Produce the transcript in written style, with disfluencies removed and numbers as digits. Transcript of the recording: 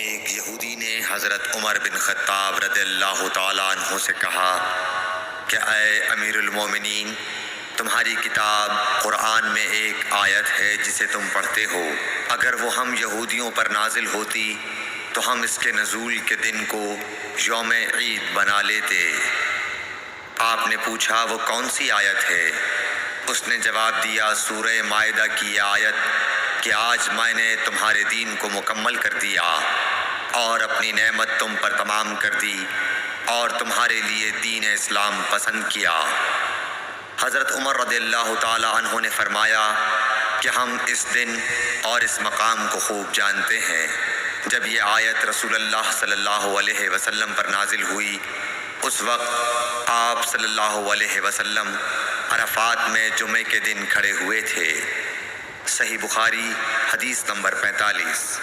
ایک یہودی نے حضرت عمر بن خطاب رضی اللہ تعالیٰ عنہ سے کہا کہ اے امیر المومنین، تمہاری کتاب قرآن میں ایک آیت ہے جسے تم پڑھتے ہو، اگر وہ ہم یہودیوں پر نازل ہوتی تو ہم اس کے نزول کے دن کو یوم عید بنا لیتے۔ آپ نے پوچھا وہ کون سی آیت ہے؟ اس نے جواب دیا سورہ مائدہ کی یہ آیت کہ آج میں نے تمہارے دین کو مکمل کر دیا اور اپنی نعمت تم پر تمام کر دی اور تمہارے لیے دین اسلام پسند کیا۔ حضرت عمر رضی اللہ تعالی عنہ نے فرمایا کہ ہم اس دن اور اس مقام کو خوب جانتے ہیں۔ جب یہ آیت رسول اللہ صلی اللہ علیہ وسلم پر نازل ہوئی، اس وقت آپ صلی اللہ علیہ وسلم عرفات میں جمعے کے دن کھڑے ہوئے تھے۔ صحیح بخاری حدیث نمبر 45۔